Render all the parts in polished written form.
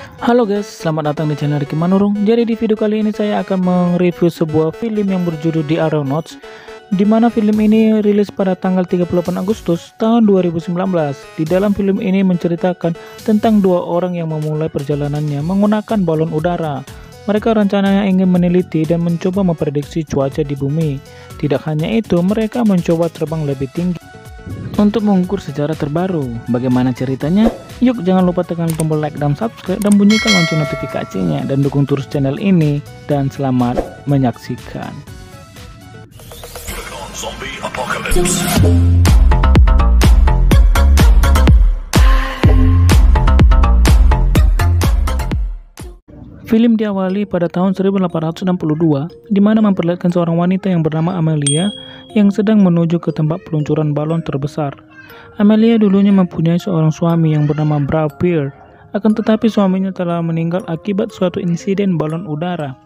Halo guys, selamat datang di channel Ricky Manurung. Jadi di video kali ini saya akan mereview sebuah film yang berjudul The Aeronauts, di mana film ini rilis pada tanggal 38 Agustus tahun 2019. Di dalam film ini menceritakan tentang dua orang yang memulai perjalanannya menggunakan balon udara. Mereka rencananya ingin meneliti dan mencoba memprediksi cuaca di bumi. Tidak hanya itu, mereka mencoba terbang lebih tinggi untuk mengukur sejarah terbaru. Bagaimana ceritanya? Yuk, jangan lupa tekan tombol like dan subscribe dan bunyikan lonceng notifikasinya dan dukung terus channel ini, dan selamat menyaksikan. Film diawali pada tahun 1862, di mana memperlihatkan seorang wanita yang bernama Amelia yang sedang menuju ke tempat peluncuran balon terbesar. Amelia dulunya mempunyai seorang suami yang bernama Brad Peer, akan tetapi suaminya telah meninggal akibat suatu insiden balon udara.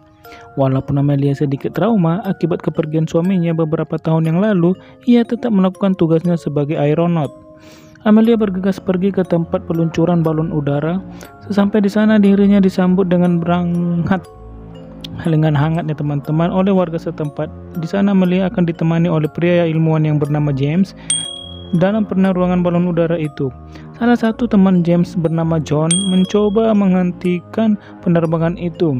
Walaupun Amelia sedikit trauma akibat kepergian suaminya beberapa tahun yang lalu, ia tetap melakukan tugasnya sebagai aeronaut. Amelia bergegas pergi ke tempat peluncuran balon udara. Sesampai di sana, dirinya disambut dengan hangatnya teman-teman oleh warga setempat. Di sana Amelia akan ditemani oleh pria ilmuwan yang bernama James. Dalam penerbangan balon udara itu, salah satu teman James bernama John mencoba menghentikan penerbangan itu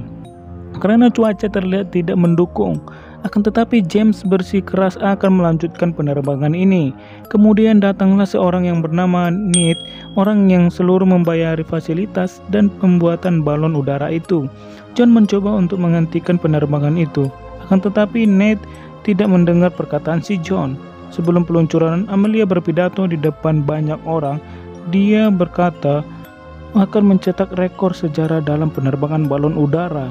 karena cuaca terlihat tidak mendukung. Akan tetapi James bersikeras akan melanjutkan penerbangan ini. Kemudian datanglah seorang yang bernama Ned, orang yang seluruh membayari fasilitas dan pembuatan balon udara itu. John mencoba untuk menghentikan penerbangan itu. Akan tetapi Ned tidak mendengar perkataan si John. Sebelum peluncuran, Amelia berpidato di depan banyak orang. Dia berkata akan mencetak rekor sejarah dalam penerbangan balon udara.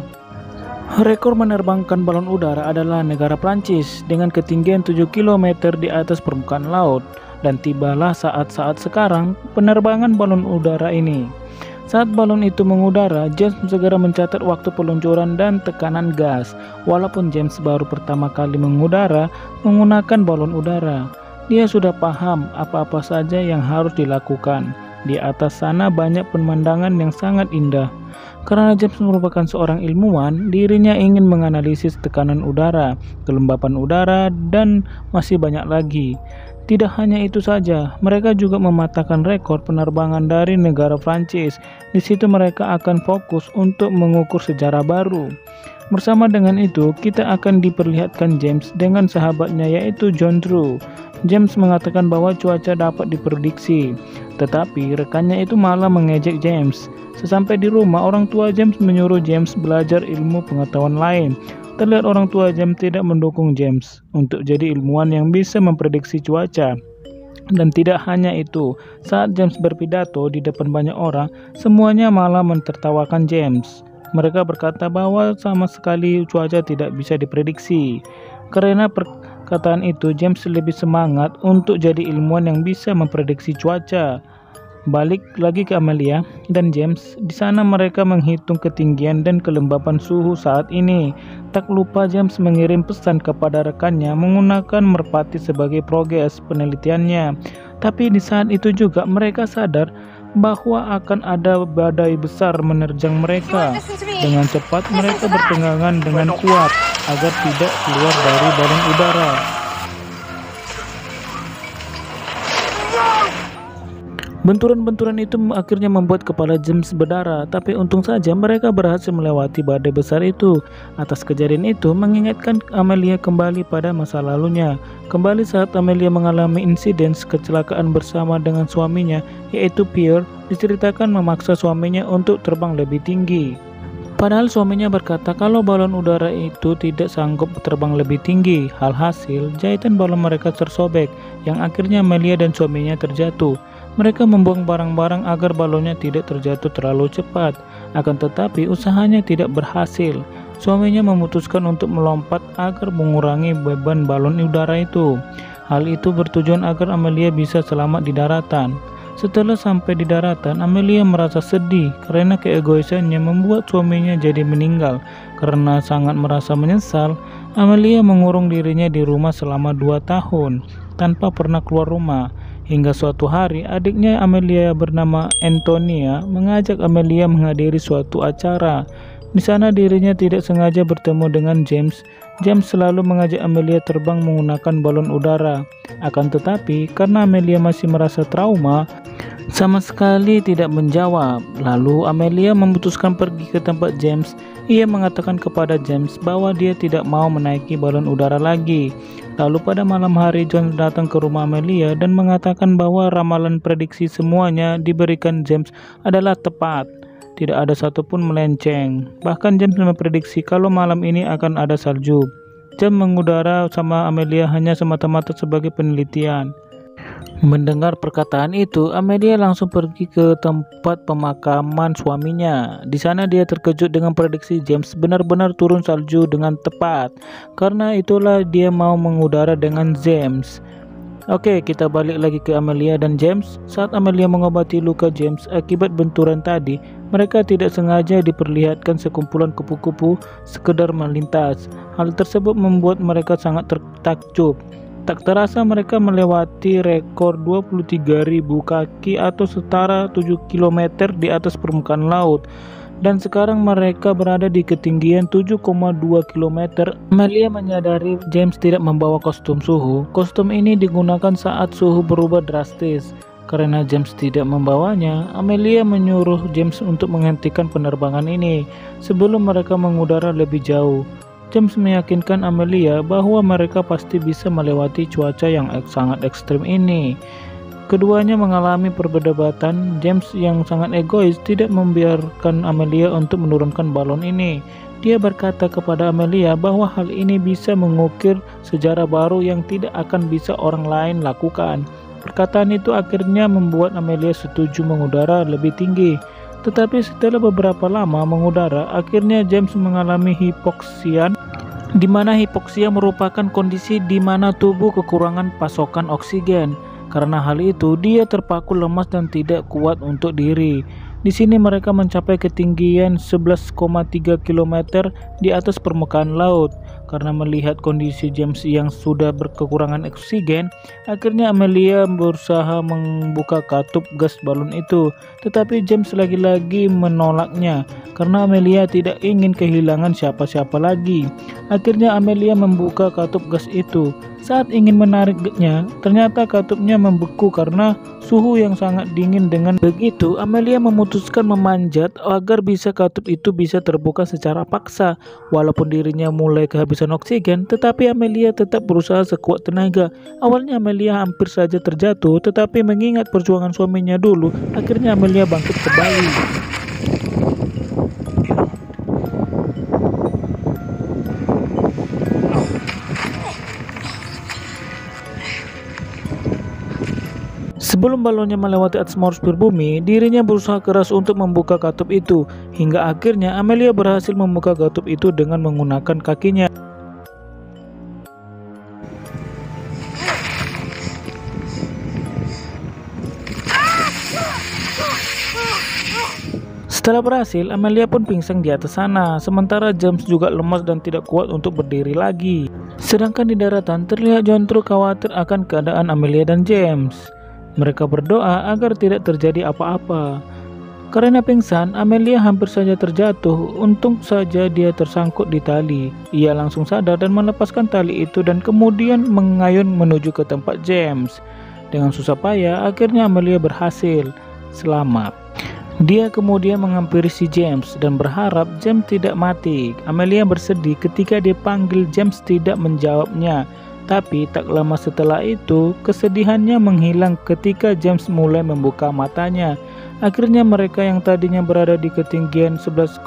Rekor menerbangkan balon udara adalah negara Prancis dengan ketinggian 7 km di atas permukaan laut, dan tibalah saat-saat sekarang penerbangan balon udara ini. Saat balon itu mengudara, James segera mencatat waktu peluncuran dan tekanan gas. Walaupun James baru pertama kali mengudara menggunakan balon udara, dia sudah paham apa-apa saja yang harus dilakukan. Di atas sana banyak pemandangan yang sangat indah. Karena James merupakan seorang ilmuwan, dirinya ingin menganalisis tekanan udara, kelembapan udara, dan masih banyak lagi. Tidak hanya itu saja, mereka juga mematahkan rekor penerbangan dari negara Prancis. Di situ mereka akan fokus untuk mengukur sejarah baru. Bersama dengan itu, kita akan diperlihatkan James dengan sahabatnya yaitu John Drew. James mengatakan bahwa cuaca dapat diprediksi, tetapi rekannya itu malah mengejek James. Sesampai di rumah, orang tua James menyuruh James belajar ilmu pengetahuan lain. Terlihat orang tua James tidak mendukung James untuk jadi ilmuwan yang bisa memprediksi cuaca. Dan tidak hanya itu, saat James berpidato di depan banyak orang, semuanya malah mentertawakan James. Mereka berkata bahwa sama sekali cuaca tidak bisa diprediksi. Karena perkataan itu, James lebih semangat untuk jadi ilmuwan yang bisa memprediksi cuaca. Balik lagi ke Amelia dan James. Di sana mereka menghitung ketinggian dan kelembapan suhu saat ini. Tak lupa James mengirim pesan kepada rekannya menggunakan merpati sebagai progres penelitiannya. Tapi di saat itu juga mereka sadar bahwa akan ada badai besar menerjang mereka. Dengan cepat mereka berpegangan dengan kuat agar tidak keluar dari balon udara. Benturan-benturan itu akhirnya membuat kepala James berdarah, tapi untung saja mereka berhasil melewati badai besar itu. Atas kejadian itu mengingatkan Amelia kembali pada masa lalunya. Kembali saat Amelia mengalami insiden kecelakaan bersama dengan suaminya yaitu Pierre, diceritakan memaksa suaminya untuk terbang lebih tinggi. Padahal suaminya berkata kalau balon udara itu tidak sanggup terbang lebih tinggi. Alhasil, jahitan balon mereka tersobek, yang akhirnya Amelia dan suaminya terjatuh. Mereka membuang barang-barang agar balonnya tidak terjatuh terlalu cepat. Akan tetapi usahanya tidak berhasil. Suaminya memutuskan untuk melompat agar mengurangi beban balon udara itu. Hal itu bertujuan agar Amelia bisa selamat di daratan. Setelah sampai di daratan, Amelia merasa sedih karena keegoisannya membuat suaminya jadi meninggal. Karena sangat merasa menyesal, Amelia mengurung dirinya di rumah selama 2 tahun tanpa pernah keluar rumah. Hingga suatu hari adiknya Amelia bernama Antonia mengajak Amelia menghadiri suatu acara. Di sana dirinya tidak sengaja bertemu dengan James. James selalu mengajak Amelia terbang menggunakan balon udara. Akan tetapi karena Amelia masih merasa trauma, sama sekali tidak menjawab. Lalu Amelia memutuskan pergi ke tempat James. Ia mengatakan kepada James bahwa dia tidak mau menaiki balon udara lagi. Lalu pada malam hari John datang ke rumah Amelia dan mengatakan bahwa ramalan prediksi semuanya diberikan James adalah tepat. Tidak ada satupun melenceng. Bahkan James memprediksi kalau malam ini akan ada salju. James mengudara sama Amelia hanya semata-mata sebagai penelitian. Mendengar perkataan itu, Amelia langsung pergi ke tempat pemakaman suaminya. Di sana dia terkejut dengan prediksi James benar-benar turun salju dengan tepat. Karena itulah dia mau mengudara dengan James. Oke, kita balik lagi ke Amelia dan James. Saat Amelia mengobati luka James akibat benturan tadi, mereka tidak sengaja diperlihatkan sekumpulan kupu-kupu sekedar melintas. Hal tersebut membuat mereka sangat tertakjub. Tak terasa mereka melewati rekor 23.000 kaki atau setara 7 km di atas permukaan laut. Dan sekarang mereka berada di ketinggian 7,2 km. Amelia menyadari James tidak membawa kostum suhu. Kostum ini digunakan saat suhu berubah drastis. Karena James tidak membawanya, Amelia menyuruh James untuk menghentikan penerbangan ini sebelum mereka mengudara lebih jauh. James meyakinkan Amelia bahwa mereka pasti bisa melewati cuaca yang sangat ekstrim ini. Keduanya mengalami perdebatan. James yang sangat egois tidak membiarkan Amelia untuk menurunkan balon ini. Dia berkata kepada Amelia bahwa hal ini bisa mengukir sejarah baru yang tidak akan bisa orang lain lakukan. Perkataan itu akhirnya membuat Amelia setuju mengudara lebih tinggi. Tetapi setelah beberapa lama mengudara, akhirnya James mengalami hipoksia, di mana hipoksia merupakan kondisi di mana tubuh kekurangan pasokan oksigen. Karena hal itu, dia terpaku lemas dan tidak kuat untuk diri. Di sini mereka mencapai ketinggian 11,3 km di atas permukaan laut. Karena melihat kondisi James yang sudah berkekurangan oksigen, akhirnya Amelia berusaha membuka katup gas balon itu. Tetapi James lagi-lagi menolaknya karena Amelia tidak ingin kehilangan siapa-siapa lagi. Akhirnya Amelia membuka katup gas itu. Saat ingin menariknya, ternyata katupnya membeku karena suhu yang sangat dingin. Dengan begitu, Amelia memutuskan memanjat agar bisa katup itu bisa terbuka secara paksa. Walaupun dirinya mulai kehabisan oksigen, tetapi Amelia tetap berusaha sekuat tenaga. Awalnya Amelia hampir saja terjatuh, tetapi mengingat perjuangan suaminya dulu, akhirnya Amelia bangkit kembali. Sebelum balonnya melewati atmosfer bumi, dirinya berusaha keras untuk membuka katup itu. Hingga akhirnya Amelia berhasil membuka katup itu dengan menggunakan kakinya. Setelah berhasil, Amelia pun pingsan di atas sana. Sementara James juga lemas dan tidak kuat untuk berdiri lagi. Sedangkan di daratan terlihat John terus khawatir akan keadaan Amelia dan James. Mereka berdoa agar tidak terjadi apa-apa. Karena pingsan, Amelia hampir saja terjatuh. Untung saja dia tersangkut di tali. Ia langsung sadar dan melepaskan tali itu dan kemudian mengayun menuju ke tempat James. Dengan susah payah, akhirnya Amelia berhasil selamat. Dia kemudian menghampiri si James dan berharap James tidak mati. Amelia bersedih ketika dipanggil James tidak menjawabnya. Tapi tak lama setelah itu, kesedihannya menghilang ketika James mulai membuka matanya. Akhirnya mereka yang tadinya berada di ketinggian 11,3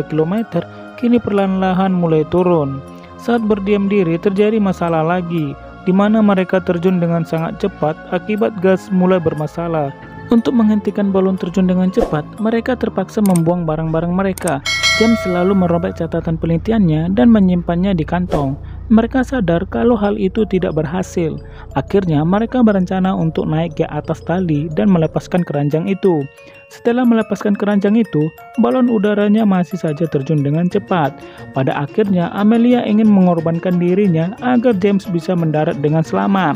km, kini perlahan-lahan mulai turun. Saat berdiam diri, terjadi masalah lagi, di mana mereka terjun dengan sangat cepat akibat gas mulai bermasalah. Untuk menghentikan balon terjun dengan cepat, mereka terpaksa membuang barang-barang mereka. James selalu merobek catatan penelitiannya dan menyimpannya di kantong. Mereka sadar kalau hal itu tidak berhasil. Akhirnya mereka berencana untuk naik ke atas tali dan melepaskan keranjang itu. Setelah melepaskan keranjang itu, balon udaranya masih saja terjun dengan cepat. Pada akhirnya Amelia ingin mengorbankan dirinya agar James bisa mendarat dengan selamat.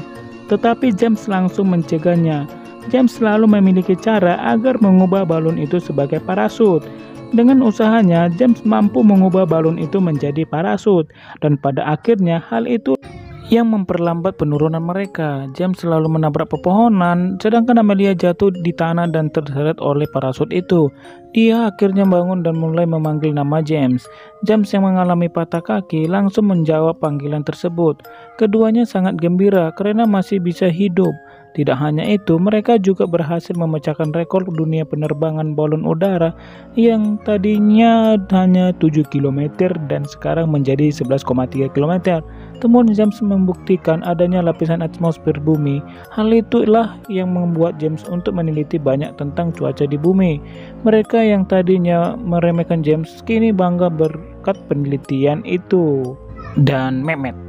tetapi James langsung mencegahnya. James selalu memiliki cara agar mengubah balon itu sebagai parasut. Dengan usahanya, James mampu mengubah balon itu menjadi parasut, dan pada akhirnya hal itu yang memperlambat penurunan mereka. James selalu menabrak pepohonan, sedangkan Amelia jatuh di tanah dan terseret oleh parasut itu. Dia akhirnya bangun dan mulai memanggil nama James. James yang mengalami patah kaki langsung menjawab panggilan tersebut. Keduanya sangat gembira karena masih bisa hidup. Tidak hanya itu, mereka juga berhasil memecahkan rekor dunia penerbangan balon udara yang tadinya hanya 7 km dan sekarang menjadi 11,3 km. Temuan James membuktikan adanya lapisan atmosfer bumi. Hal itulah yang membuat James untuk meneliti banyak tentang cuaca di bumi. Mereka yang tadinya meremehkan James kini bangga berkat penelitian itu. Dan Mehmet.